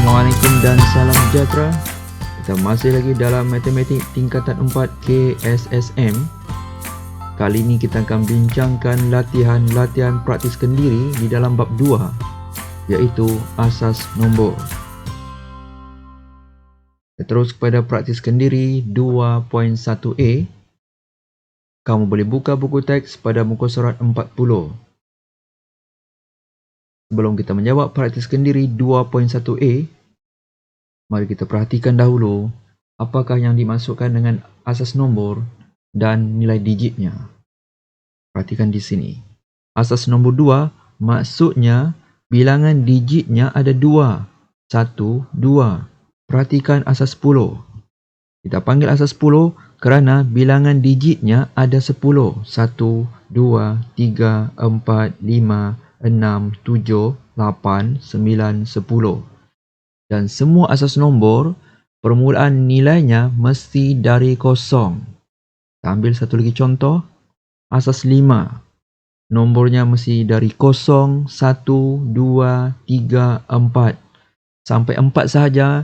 Assalamualaikum dan salam sejahtera. Kita masih lagi dalam matematik tingkatan 4 KSSM. Kali ini kita akan bincangkan latihan praktis kendiri di dalam bab 2, iaitu asas nombor. Kita terus kepada praktis kendiri 2.1a. Kamu boleh buka buku teks pada muka surat 40. Sebelum kita menjawab praktis kendiri 2.1a, mari kita perhatikan dahulu apakah yang dimasukkan dengan asas nombor dan nilai digitnya. Perhatikan di sini. Asas nombor 2 maksudnya bilangan digitnya ada 2. 1, 2. Perhatikan asas 10. Kita panggil asas 10 kerana bilangan digitnya ada 10. 1, 2, 3, 4, 5, 6, 7, 8, 9, 10. Dan semua asas nombor, permulaan nilainya mesti dari kosong. Kita ambil satu lagi contoh. Asas 5. Nombornya mesti dari kosong, 1, 2, 3, 4. Sampai 4 sahaja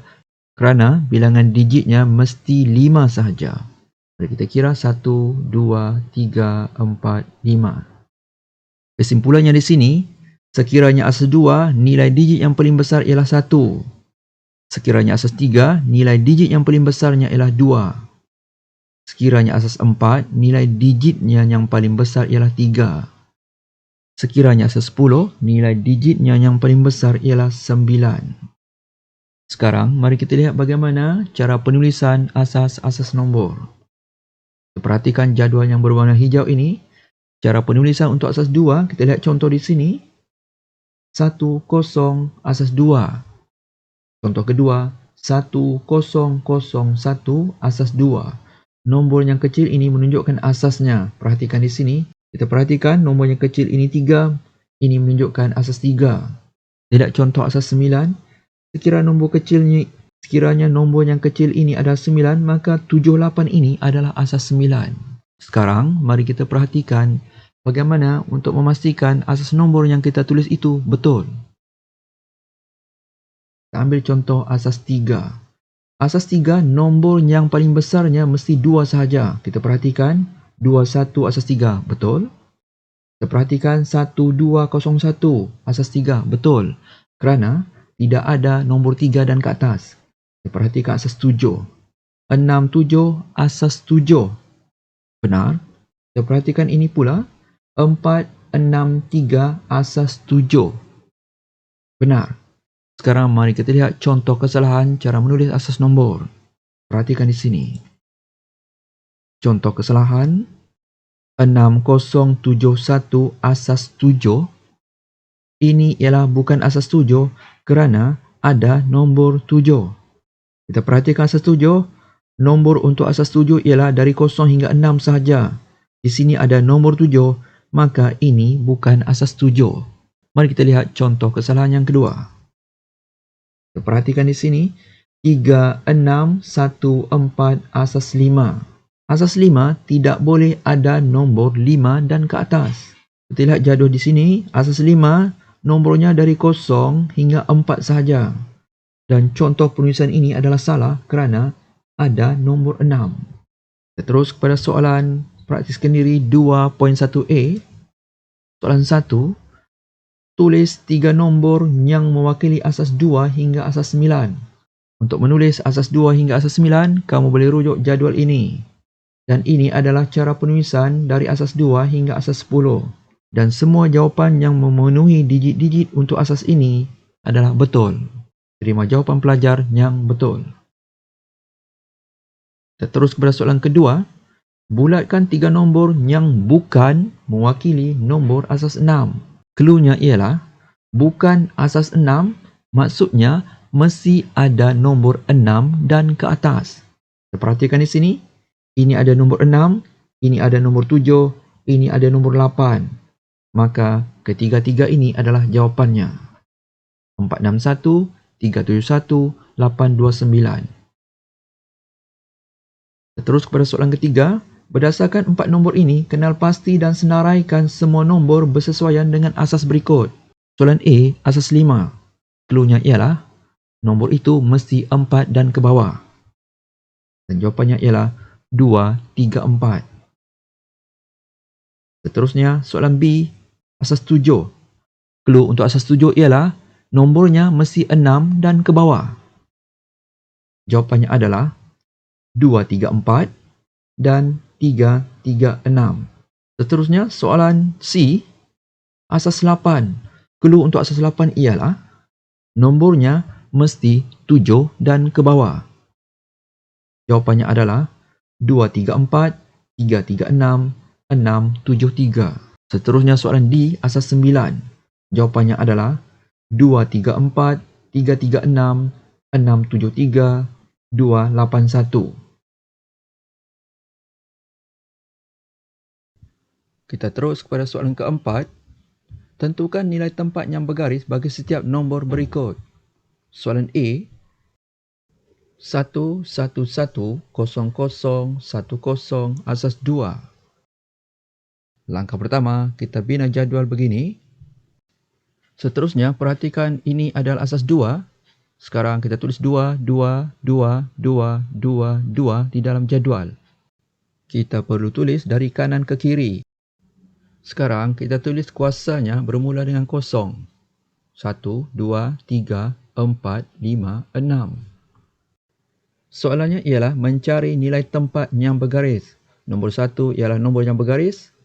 kerana bilangan digitnya mesti 5 sahaja. Jadi kita kira 1, 2, 3, 4, 5. Kesimpulannya di sini, sekiranya asas 2, nilai digit yang paling besar ialah 1. Sekiranya asas 3, nilai digit yang paling besarnya ialah 2. Sekiranya asas 4, nilai digitnya yang paling besar ialah 3. Sekiranya asas 10, nilai digitnya yang paling besar ialah 9. Sekarang, mari kita lihat bagaimana cara penulisan asas-asas nombor. Perhatikan jadual yang berwarna hijau ini. Cara penulisan untuk asas 2, kita lihat contoh di sini. 1, 0, asas 2. Contoh kedua, 1, 0, 0, 1, asas 2. Nombor yang kecil ini menunjukkan asasnya. Perhatikan di sini. Kita perhatikan nombor yang kecil ini 3. Ini menunjukkan asas 3. Lihat contoh asas 9. Sekiranya nombor yang kecil ini adalah 9, maka 7, 8 ini adalah asas 9. Sekarang, mari kita perhatikan bagaimana untuk memastikan asas nombor yang kita tulis itu betul. Kita ambil contoh asas 3. Asas 3, nombor yang paling besarnya mesti 2 sahaja. Kita perhatikan 21 asas 3, betul? Kita perhatikan 1201 asas 3, betul? Kerana tidak ada nombor 3 dan ke atas. Kita perhatikan asas 7. 67 asas 7. Benar? Kita perhatikan ini pula. 463 asas 7. Benar. Sekarang mari kita lihat contoh kesalahan cara menulis asas nombor. Perhatikan di sini. Contoh kesalahan 6071 asas 7. Ini ialah bukan asas 7 kerana ada nombor 7. Kita perhatikan asas 7. Nombor untuk asas 7 ialah dari 0 hingga 6 sahaja. Di sini ada nombor 7, maka ini bukan asas 7. Mari kita lihat contoh kesalahan yang kedua. Kita perhatikan di sini 3614 asas 5. Asas 5 tidak boleh ada nombor 5 dan ke atas. Kita lihat jadual di sini. Asas 5 nombornya dari 0 hingga 4 sahaja. Dan contoh penulisan ini adalah salah kerana ada nombor 6. Kita terus kepada soalan praktis kendiri 2.1a. Soalan 1. Tulis 3 nombor yang mewakili asas 2 hingga asas 9. Untuk menulis asas 2 hingga asas 9, kamu boleh rujuk jadual ini. Dan ini adalah cara penulisan dari asas 2 hingga asas 10. Dan semua jawapan yang memenuhi digit-digit untuk asas ini adalah betul. Terima jawapan pelajar yang betul. Kita terus kepada soalan kedua. Bulatkan 3 nombor yang bukan mewakili nombor asas 6. Cluenya ialah bukan asas 6, maksudnya mesti ada nombor 6 dan ke atas. Kita perhatikan di sini. Ini ada nombor 6, ini ada nombor 7, ini ada nombor 8. Maka ketiga-tiga ini adalah jawapannya. 461, 371, 829. Terus kepada soalan ketiga. Berdasarkan 4 nombor ini, kenal pasti dan senaraikan semua nombor bersesuaian dengan asas berikut. Soalan A, asas 5. Cluenya ialah nombor itu mesti 4 dan ke bawah. Dan jawapannya ialah 2, 3, 4. Seterusnya, soalan B, asas 7. Clue untuk asas 7 ialah nombornya mesti 6 dan ke bawah. Jawapannya adalah 2, 3, 4 dan 3, 3, 6. Seterusnya, soalan C, asas 8. Clue untuk asas 8 ialah nombornya mesti 7 dan ke bawah. Jawapannya adalah 2, 3, 4, 3, 3, 6, 6, 7, 3. Seterusnya soalan D, asas 9. Jawapannya adalah 2, 3, 4, 3, 3, 6, 6, 7, 3, 2, 8, 1. Kita terus kepada soalan keempat. Tentukan nilai tempat yang bergaris bagi setiap nombor berikut. Soalan A, 1, 1, 1, 0, 0, 1, 0, asas 2. Langkah pertama, kita bina jadual begini. Seterusnya, perhatikan ini adalah asas 2. Sekarang kita tulis 2, 2, 2, 2, 2, 2 di dalam jadual. Kita perlu tulis dari kanan ke kiri. Sekarang kita tulis kuasanya bermula dengan 0. 1, 2, 3, 4, 5, 6. Soalannya ialah mencari nilai tempat yang bergaris. Nombor 1 ialah nombor yang bergaris.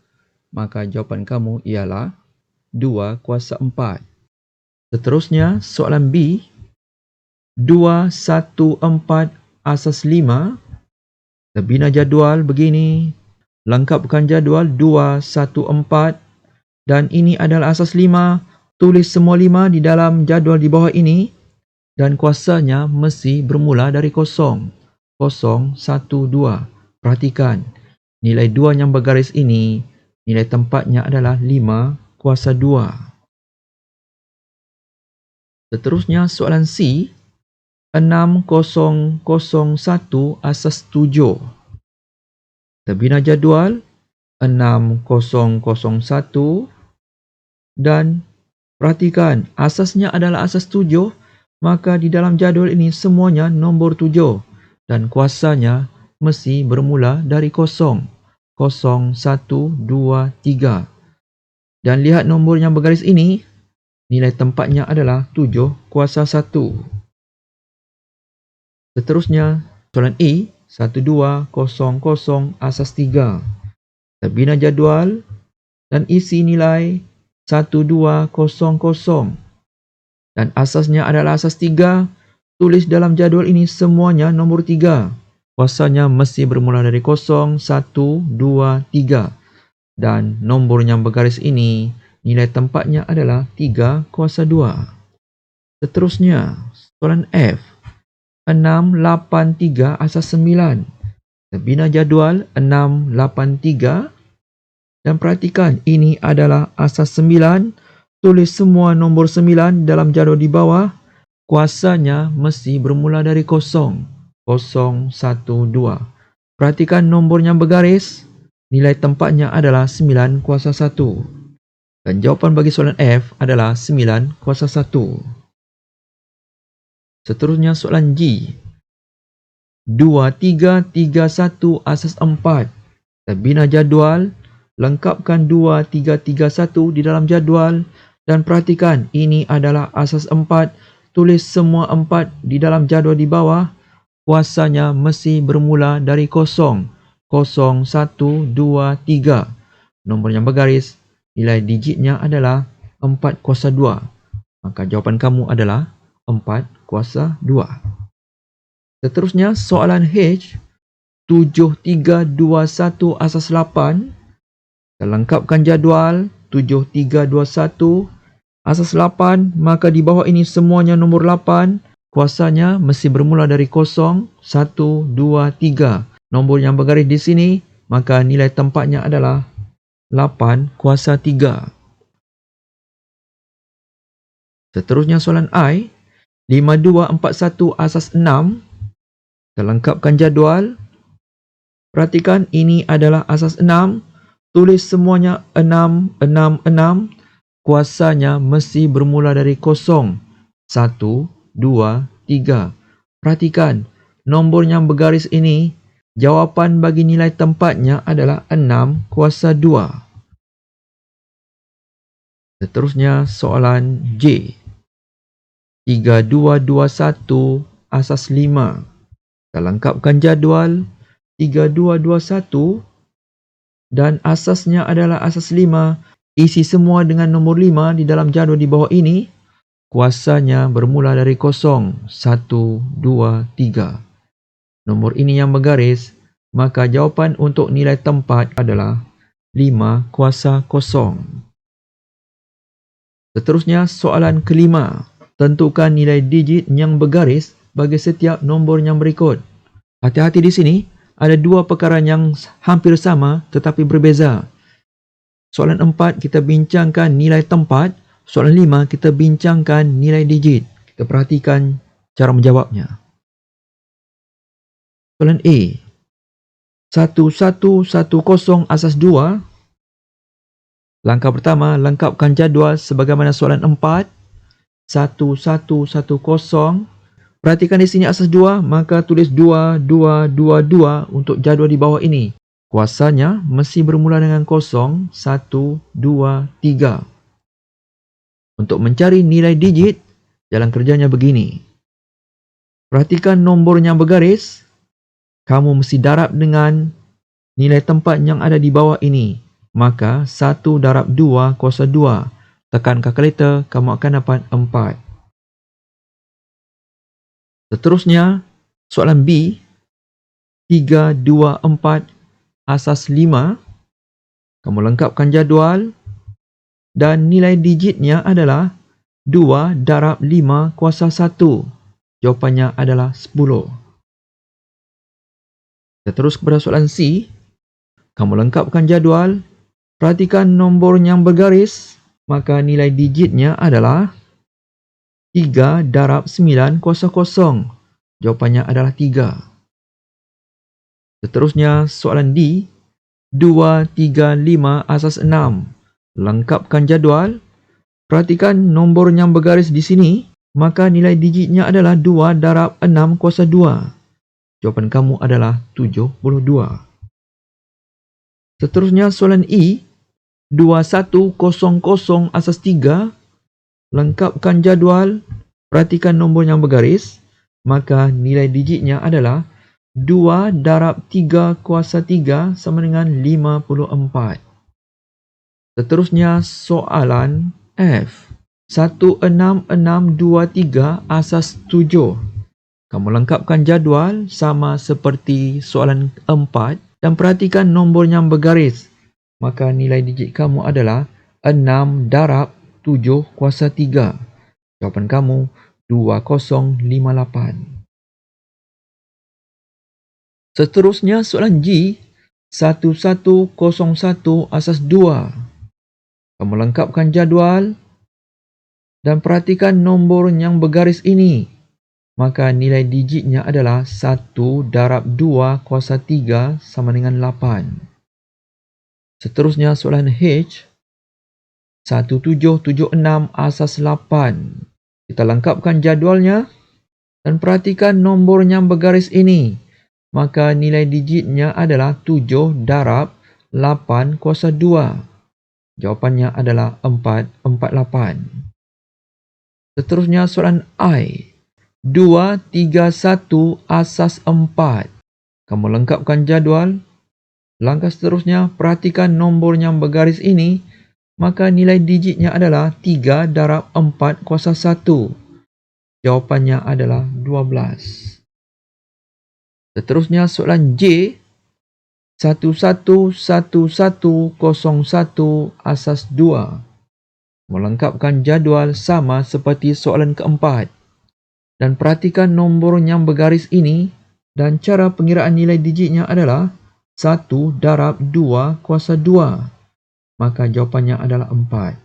Maka jawapan kamu ialah 2 kuasa 4. Seterusnya, soalan B, 2, 1, 4, asas 5. Kita bina jadual begini. Lengkapkan jadual 2, 1, 4 dan ini adalah asas 5. Tulis semua 5 di dalam jadual di bawah ini dan kuasanya mesti bermula dari 0, 0, 1, 2. Perhatikan, nilai 2 yang bergaris ini, nilai tempatnya adalah 5 kuasa 2. Seterusnya soalan C, 6, 0, 0, 1, asas 7. Kita bina jadual 6, 0, 0, 1 dan perhatikan asasnya adalah asas 7, maka di dalam jadual ini semuanya nombor 7 dan kuasanya mesti bermula dari 0, 0, 1, 2, 3. Dan lihat nombor yang bergaris ini, nilai tempatnya adalah 7 kuasa 1. Seterusnya, soalan E, 1, 2, 0, 0, asas 3. Kita bina jadual dan isi nilai 1, 2, 0, 0. Dan asasnya adalah asas 3. Tulis dalam jadual ini semuanya nombor 3. Kuasanya mesti bermula dari 0, 1, 2, 3. Dan nombor yang bergaris ini, nilai tempatnya adalah 3 kuasa 2. Seterusnya, soalan F, 6, 8, 3, asas 9. Kita bina jadual 6, 8, 3. Dan perhatikan, ini adalah asas 9. Tulis semua nombor 9 dalam jadual di bawah. Kuasanya mesti bermula dari 0, 0, 1, 2. Perhatikan nombor yang bergaris. Nilai tempatnya adalah 9 kuasa 1. Dan jawapan bagi soalan F adalah 9 kuasa 1. Seterusnya soalan G, 2, 3, 3, 1, asas 4. Kita bina jadual, lengkapkan 2, 3, 3, 1 di dalam jadual dan perhatikan ini adalah asas 4. Tulis semua 4 di dalam jadual di bawah. Kuasanya mesti bermula dari 0, 0, 1, 2, 3. Nombor yang bergaris, nilai digitnya adalah 4 kuasa 2. Maka jawapan kamu adalah 4 kuasa 2. Seterusnya soalan H, 7, 3, 2, 1, asas 8. Kita lengkapkan jadual 7, 3, 2, 1, asas 8. Maka di bawah ini semuanya nombor 8. Kuasanya mesti bermula dari 0, 1, 2, 3. Nombor yang bergaris di sini, maka nilai tempatnya adalah 8 kuasa 3. Seterusnya soalan I, 5, 2, 4, 1, asas 6. Kita lengkapkan jadual. Perhatikan ini adalah asas 6. Tulis semuanya 6, 6, 6. Kuasanya mesti bermula dari 0, 1, 2, 3. Perhatikan, nombor yang bergaris ini, jawapan bagi nilai tempatnya adalah 6 kuasa 2. Seterusnya soalan J. 3221 asas 5. Kita lengkapkan jadual 3221 dan asasnya adalah asas 5. Isi semua dengan nombor 5 di dalam jadual di bawah ini. Kuasanya bermula dari 0, 1, 2, 3. Nombor ini yang bergaris, maka jawapan untuk nilai tempat adalah 5 kuasa 0. Seterusnya soalan kelima. Tentukan nilai digit yang bergaris bagi setiap nombor yang berikut. Hati-hati di sini, ada dua perkara yang hampir sama tetapi berbeza. Soalan 4 kita bincangkan nilai tempat, soalan 5 kita bincangkan nilai digit. Kita perhatikan cara menjawabnya. Soalan A. 1110 asas 2. Langkah pertama, lengkapkan jadual sebagaimana soalan 4. 1110. Perhatikan di sini asas 2, maka tulis 2222 untuk jadual di bawah ini. Kuasanya mesti bermula dengan 0, 1, 2, 3. Untuk mencari nilai digit, jalan kerjanya begini. Perhatikan nombor yang bergaris. Kamu mesti darab dengan nilai tempat yang ada di bawah ini. Maka 1 darab 2 kuasa 2. Tekan kalkulator, kamu akan dapat 4. Seterusnya, soalan B. 324 asas 5. Kamu lengkapkan jadual dan nilai digitnya adalah 2 darab 5 kuasa 1. Jawapannya adalah 10. Kita terus kepada soalan C. Kamu lengkapkan jadual. Perhatikan nombor yang bergaris. Maka nilai digitnya adalah 3 darab 9 kuasa 0. Jawapannya adalah 3. Seterusnya soalan D. 235 asas 6. Lengkapkan jadual. Perhatikan nombor yang bergaris di sini. Maka nilai digitnya adalah 2 darab 6 kuasa 2. Jawapan kamu adalah 72. Seterusnya soalan E. 2100 asas 3. Lengkapkan jadual. Perhatikan nombor yang bergaris. Maka nilai digitnya adalah 2 darab 3 kuasa 3 sama dengan 54. Seterusnya soalan F. 16623 asas 7. Kamu lengkapkan jadual sama seperti soalan 4 dan perhatikan nombor yang bergaris. Maka nilai digit kamu adalah 6 darab 7 kuasa 3. Jawapan kamu 2058. Seterusnya soalan G. 1101 asas 2. Kamu lengkapkan jadual dan perhatikan nombor yang bergaris ini. Maka nilai digitnya adalah 1 darab 2 kuasa 3 sama dengan 8. Seterusnya soalan H. 1776 asas 8. Kita lengkapkan jadualnya dan perhatikan nombor yang bergaris ini. Maka nilai digitnya adalah 7 darab 8 kuasa 2. Jawapannya adalah 448. Seterusnya soalan I. 231 asas 4. Kamu lengkapkan jadual. Langkah seterusnya, perhatikan nombor yang bergaris ini. Maka nilai digitnya adalah 3 darab 4 kuasa 1. Jawapannya adalah 12. Seterusnya soalan J. 111101 asas 2. Melengkapkan jadual sama seperti soalan keempat. Dan perhatikan nombor yang bergaris ini. Dan cara pengiraan nilai digitnya adalah 1 darab 2 kuasa 2. Maka jawapannya adalah 4.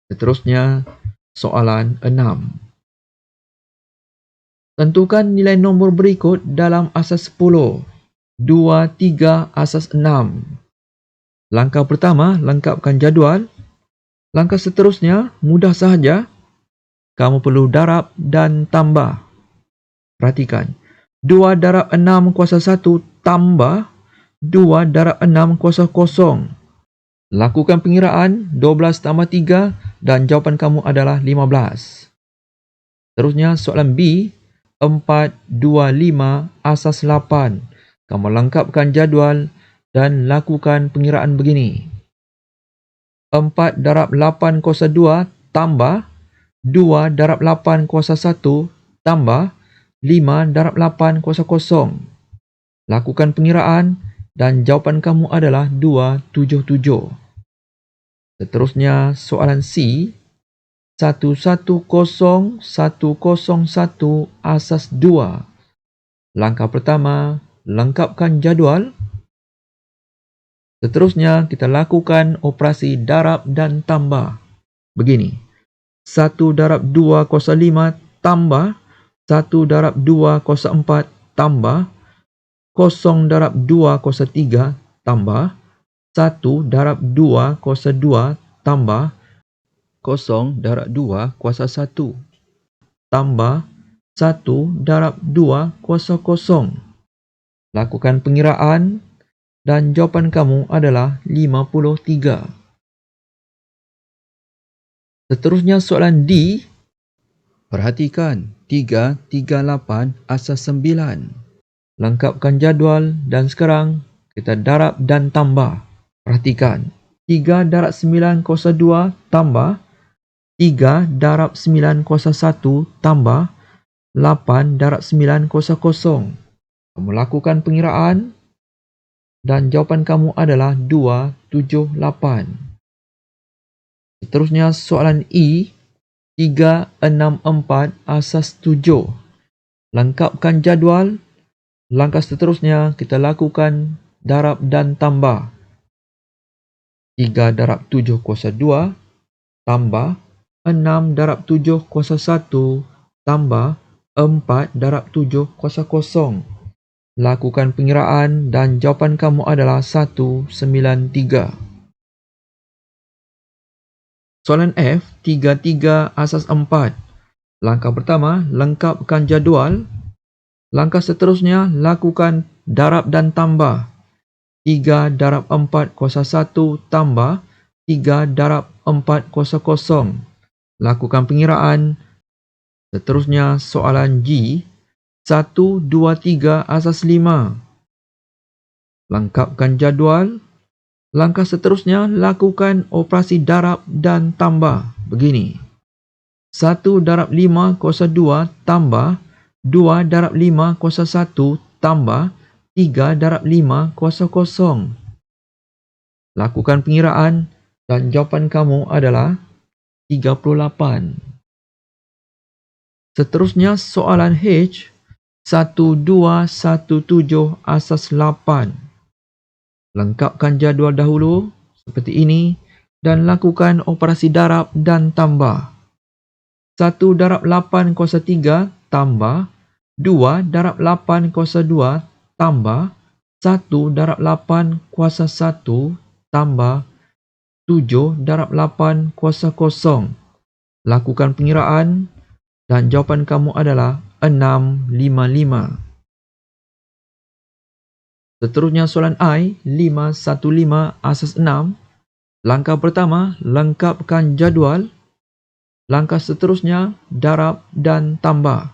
Seterusnya, soalan 6. Tentukan nilai nombor berikut dalam asas 10. 2, 3, asas 6. Langkah pertama, lengkapkan jadual. Langkah seterusnya, mudah sahaja. kamu perlu darab dan tambah. Perhatikan, 2 darab 6 kuasa 1 tambah 2 darab 6 kuasa kosong. Lakukan pengiraan 12 tambah 3 dan jawapan kamu adalah 15. Terusnya soalan B, 4, 2, 5 asas 8. Kamu lengkapkan jadual dan lakukan pengiraan begini. 4 darab 8 kuasa 2 tambah 2 darab 8 kuasa 1 tambah 5 darab 8 kuasa kosong. Lakukan pengiraan dan jawapan kamu adalah 277. Seterusnya soalan C, 110 101 asas 2. Langkah pertama, lengkapkan jadual. Seterusnya kita lakukan operasi darab dan tambah. Begini, 1 darab 2 kuasa 5 tambah 1 darab 2 kuasa 4 tambah 0 darab 2 kuasa 3 tambah 1 darab 2 kuasa 2 tambah 0 darab 2 kuasa 1 tambah 1 darab 2 kuasa 0. Lakukan pengiraan dan jawapan kamu adalah 53. Seterusnya soalan D. Perhatikan 338 asas 9. Lengkapkan jadual dan sekarang kita darab dan tambah. Perhatikan, 3 darab 9 kuasa 2 tambah 3 darab 9 kuasa 1 tambah 8 darab 9 kuasa 0. Kamu lakukan pengiraan dan jawapan kamu adalah 278. Seterusnya soalan E, 364 asas 7. Lengkapkan jadual. Langkah seterusnya kita lakukan darab dan tambah. 3 darab 7 kuasa 2 tambah 6 darab 7 kuasa 1 tambah 4 darab 7 kuasa 0. Lakukan pengiraan dan jawapan kamu adalah 193. Soalan F, 33 asas 4. Langkah pertama, lengkapkan jadual. Langkah seterusnya, lakukan darab dan tambah. 3 darab 4 kuasa 1 tambah 3 darab 4 kuasa 0. Lakukan pengiraan. Seterusnya soalan G, 1, 2, 3 asas 5. Lengkapkan jadual. Langkah seterusnya, lakukan operasi darab dan tambah. Begini, 1 darab 5 kuasa 2 tambah 2 darab 5 kuasa 1 tambah 3 darab 5 kuasa 0. Lakukan pengiraan dan jawapan kamu adalah 38. Seterusnya soalan H, 1217 asas 8. Lengkapkan jadual dahulu seperti ini dan lakukan operasi darab dan tambah. 1 darab 8 kuasa 3 tambah 2 darab 8 kuasa 2 tambah 1 darab 8 kuasa 1 tambah 7 darab 8 kuasa 0. Lakukan pengiraan dan jawapan kamu adalah 655. Seterusnya soalan I, 515 asas 6. Langkah pertama, lengkapkan jadual. Langkah seterusnya, darab dan tambah.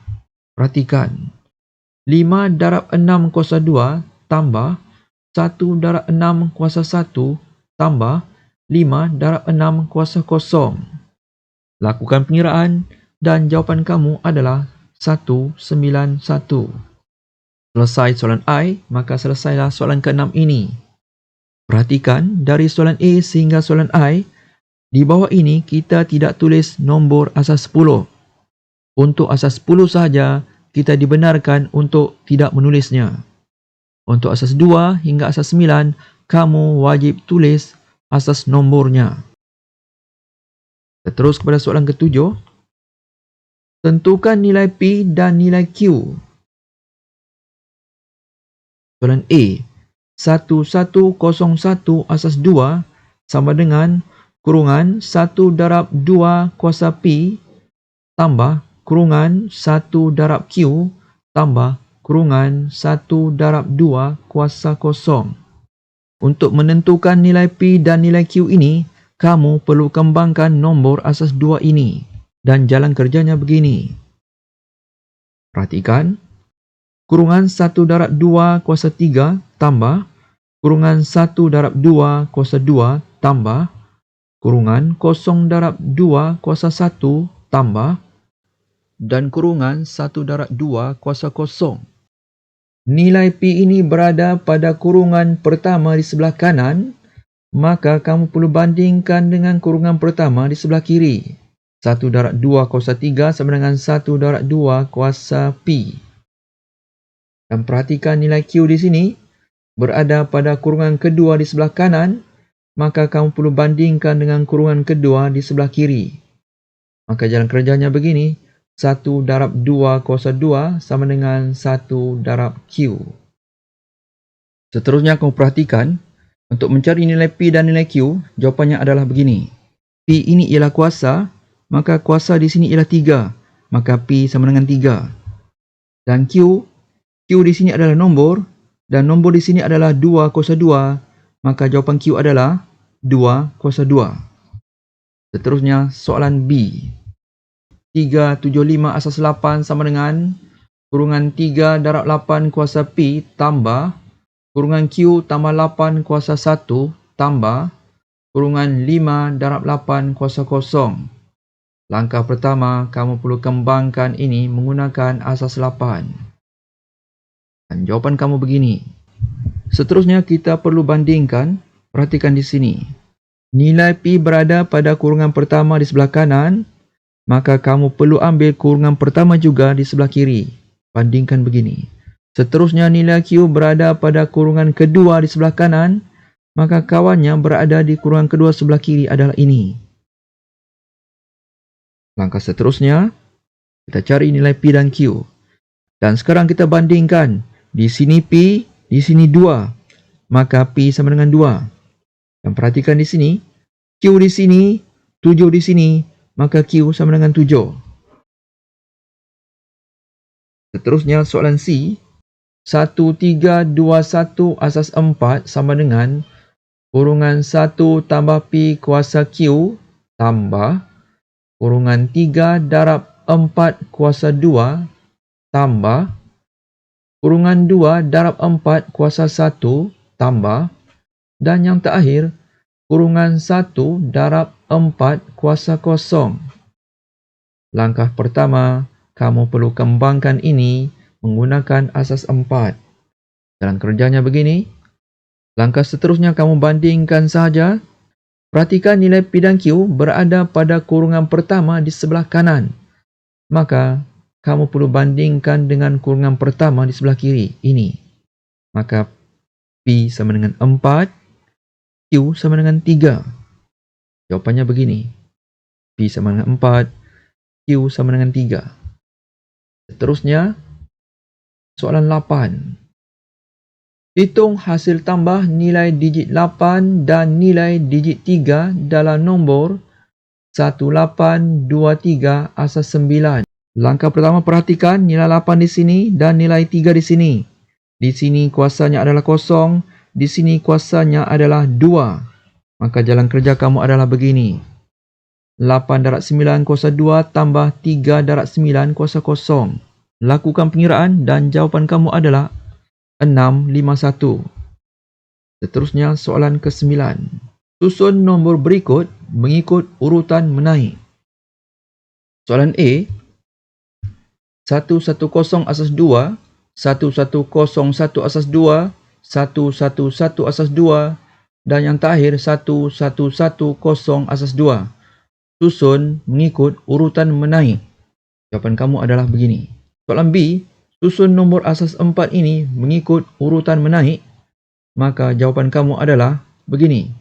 Perhatikan, 5 darab 6 kuasa 2 tambah 1 darab 6 kuasa 1 tambah 5 darab 6 kuasa 0. Lakukan pengiraan dan jawapan kamu adalah 191. Selesai soalan I, maka selesailah soalan ke-6 ini. Perhatikan dari soalan A sehingga soalan I, di bawah ini kita tidak tulis nombor asas 10. Untuk asas 10 sahaja, kita dibenarkan untuk tidak menulisnya. Untuk asas 2 hingga asas 9, kamu wajib tulis asas nombornya. Kita terus kepada soalan ke-7. Tentukan nilai P dan nilai Q. Soalan A, 1101 asas 2 sama dengan kurungan 1 darab 2 kuasa P tambah kurungan 1 darab Q tambah kurungan 1 darab 2 kuasa kosong. Untuk menentukan nilai P dan nilai Q ini, kamu perlu kembangkan nombor asas 2 ini. Dan jalan kerjanya begini. Perhatikan, kurungan 1 darab 2 kuasa 3 tambah kurungan 1 darab 2 kuasa 2 tambah kurungan 0 darab 2 kuasa 1 tambah dan kurungan 1 darab 2 kuasa kosong. Nilai P ini berada pada kurungan pertama di sebelah kanan, maka kamu perlu bandingkan dengan kurungan pertama di sebelah kiri. 1 darab 2 kuasa 3 sama dengan 1 darab 2 kuasa P. Dan perhatikan nilai Q di sini berada pada kurungan kedua di sebelah kanan, maka kamu perlu bandingkan dengan kurungan kedua di sebelah kiri. Maka jalan kerjanya begini, 1 darab 2 kuasa 2 sama dengan 1 darab Q. Seterusnya kamu perhatikan, untuk mencari nilai P dan nilai Q, jawapannya adalah begini. P ini ialah kuasa, maka kuasa di sini ialah 3, maka P sama dengan 3. Dan Q di sini adalah nombor, dan nombor di sini adalah 2 kuasa 2, maka jawapan Q adalah 2 kuasa 2. Seterusnya, soalan B. 375 asas 8 sama dengan kurungan 3 darab 8 kuasa P tambah kurungan Q tambah 8 kuasa 1 tambah kurungan 5 darab 8 kuasa 0. Langkah pertama, kamu perlu kembangkan ini menggunakan asas 8. Dan jawapan kamu begini. Seterusnya kita perlu bandingkan, perhatikan di sini. Nilai P berada pada kurungan pertama di sebelah kanan, maka kamu perlu ambil kurungan pertama juga di sebelah kiri. Bandingkan begini. Seterusnya nilai Q berada pada kurungan kedua di sebelah kanan, maka kawannya berada di kurungan kedua sebelah kiri adalah ini. Langkah seterusnya, kita cari nilai P dan Q. Dan sekarang kita bandingkan. Di sini P, di sini 2. Maka P sama dengan 2. Dan perhatikan di sini. Q di sini, 7 di sini. Maka Q sama dengan 7. Seterusnya soalan C. 1321 asas 4 sama dengan kurungan 1 tambah P kuasa Q tambah kurungan 3 darab 4 kuasa 2 tambah kurungan 2 darab 4 kuasa 1 tambah dan yang terakhir kurungan 1 darab 4 kuasa 0. Langkah pertama, kamu perlu kembangkan ini menggunakan asas 4. Jalan kerjanya begini. Langkah seterusnya kamu bandingkan sahaja. Perhatikan nilai P dan Q berada pada kurungan pertama di sebelah kanan. Maka, kamu perlu bandingkan dengan kurungan pertama di sebelah kiri, ini. Maka, P sama dengan 4, Q sama dengan 3. Jawapannya begini. P sama dengan 4, Q sama dengan 3. Seterusnya, soalan 8. Hitung hasil tambah nilai digit 8 dan nilai digit 3 dalam nombor 1823 asas 9. Langkah pertama perhatikan nilai 8 di sini dan nilai 3 di sini. Di sini kuasanya adalah 0, di sini kuasanya adalah 2. Maka jalan kerja kamu adalah begini. 8 darab 9 kuasa 2 tambah 3 darab 9 kuasa 0. Lakukan pengiraan dan jawapan kamu adalah 651. Seterusnya soalan ke-9. Susun nombor berikut mengikut urutan menaik. Soalan A. 110 asas 2, 1101 asas 2, 111 asas 2 dan yang terakhir 1110 asas 2. Susun mengikut urutan menaik. Jawapan kamu adalah begini. Soalan B. Susun nombor asas 4 ini mengikut urutan menaik. Maka jawapan kamu adalah begini.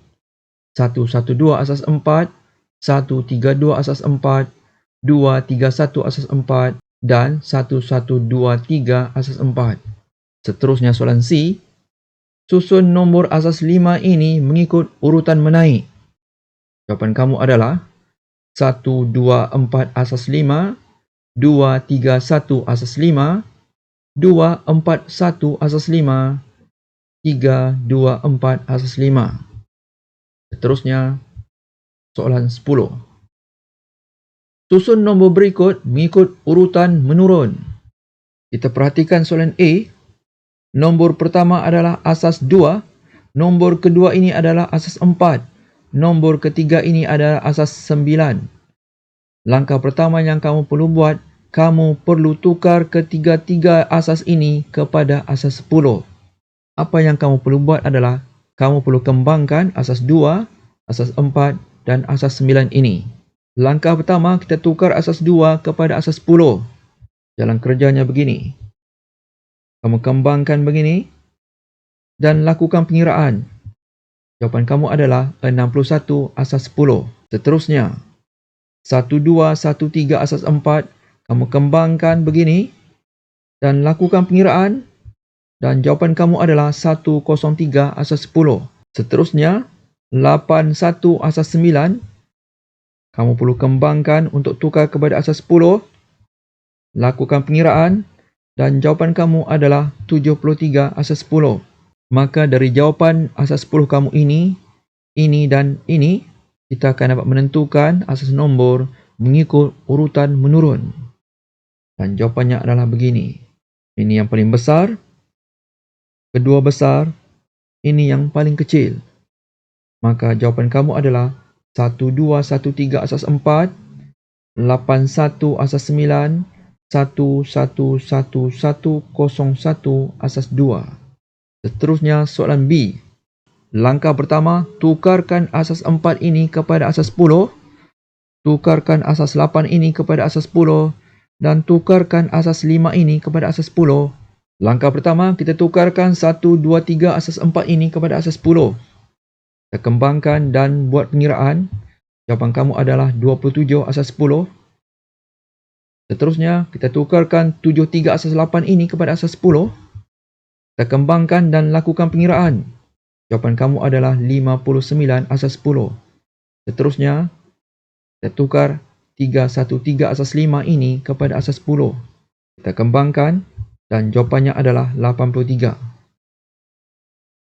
112 asas 4, 132 asas 4, 231 asas 4 dan 1123 asas 4. Seterusnya soalan C. Susun nombor asas 5 ini mengikut urutan menaik. Jawapan kamu adalah 124 asas 5, 231 asas 5, 241 asas 5, 324 asas 5. Seterusnya, soalan 10. Susun nombor berikut mengikut urutan menurun. Kita perhatikan soalan A. Nombor pertama adalah asas 2. Nombor kedua ini adalah asas 4. Nombor ketiga ini adalah asas 9. Langkah pertama yang kamu perlu buat, kamu perlu tukar ketiga-tiga asas ini kepada asas 10. Apa yang kamu perlu buat adalah, kamu perlu kembangkan asas 2, asas 4 dan asas 9 ini. Langkah pertama, kita tukar asas 2 kepada asas 10. Jalan kerjanya begini. Kamu kembangkan begini dan lakukan pengiraan. Jawapan kamu adalah 61 asas 10. Seterusnya, 12, 13 asas 4. Kamu kembangkan begini dan lakukan pengiraan. Dan jawapan kamu adalah 103 asas 10. Seterusnya, 81 asas 9. Kamu perlu kembangkan untuk tukar kepada asas 10. Lakukan pengiraan. Dan jawapan kamu adalah 73 asas 10. Maka dari jawapan asas 10 kamu ini dan ini, kita akan dapat menentukan asas nombor mengikut urutan menurun. Dan jawapannya adalah begini. Ini yang paling besar. Kedua besar. Ini yang paling kecil. Maka jawapan kamu adalah 1213 asas 4, 81 asas 9, 1111101 asas 2. Seterusnya soalan B. Langkah pertama, tukarkan asas 4 ini kepada asas 10, tukarkan asas 8 ini kepada asas 10 dan tukarkan asas 5 ini kepada asas 10. Langkah pertama, kita tukarkan 1, 2, 3 asas 4 ini kepada asas 10. Kita kembangkan dan buat pengiraan. Jawapan kamu adalah 27 asas 10. Seterusnya, kita tukarkan 73 asas 8 ini kepada asas 10. Kita kembangkan dan lakukan pengiraan. Jawapan kamu adalah 59 asas 10. Seterusnya, kita tukar 313 asas 5 ini kepada asas 10. Kita kembangkan dan jawapannya adalah 83.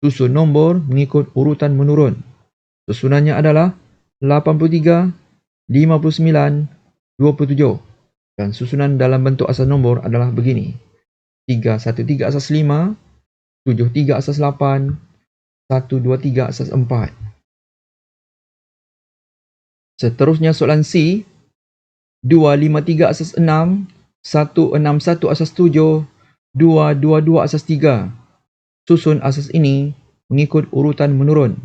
Susun nombor mengikut urutan menurun. Susunannya adalah 83, 59, 27. Dan susunan dalam bentuk asas nombor adalah begini. 313 asas 5, 73 asas 8, 123 asas 4. Seterusnya soalan C. 253 asas 6, 161 asas 7, 222 asas 3. Susun asas ini mengikut urutan menurun.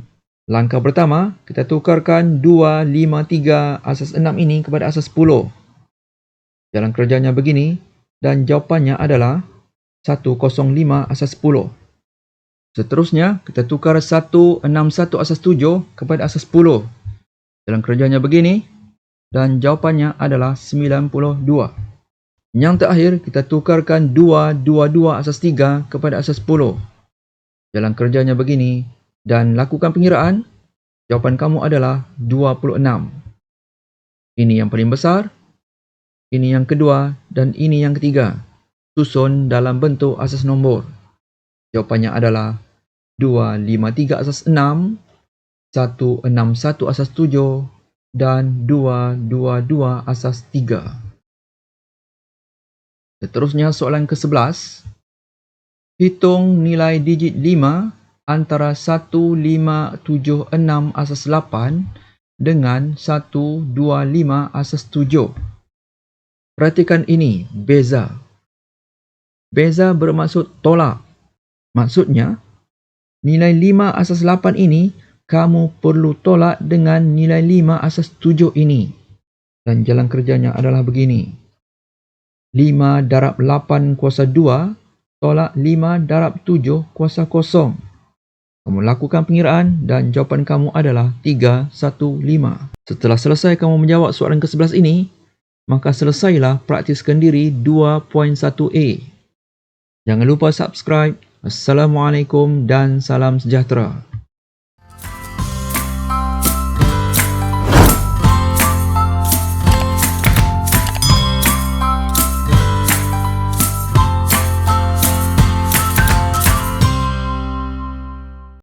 Langkah pertama, kita tukarkan 253 asas 6 ini kepada asas 10. Jalan kerjanya begini dan jawapannya adalah 105 asas 10. Seterusnya, kita tukar 161 asas 7 kepada asas 10. Jalan kerjanya begini dan jawapannya adalah 92. Yang terakhir, kita tukarkan 222 asas 3 kepada asas 10. Jalan kerjanya begini dan lakukan pengiraan. Jawapan kamu adalah 26. Ini yang paling besar, ini yang kedua dan ini yang ketiga. Susun dalam bentuk asas nombor. Jawapannya adalah 253 asas 6, 161 asas 7 dan 222 asas 3. Seterusnya soalan ke-11. Hitung nilai digit 5 antara 1576 asas 8 dengan 125 asas 7. Perhatikan ini, beza. Beza bermaksud tolak. Maksudnya, nilai 5 asas 8 ini kamu perlu tolak dengan nilai 5 asas 7 ini. Dan jalan kerjanya adalah begini. 5 darab 8 kuasa 2 tolak 5 darab 7 kuasa 0. Kamu lakukan pengiraan dan jawapan kamu adalah 315. Setelah selesai kamu menjawab soalan ke-11 ini, maka selesailah praktiskan diri 2.1a. Jangan lupa subscribe. Assalamualaikum dan salam sejahtera.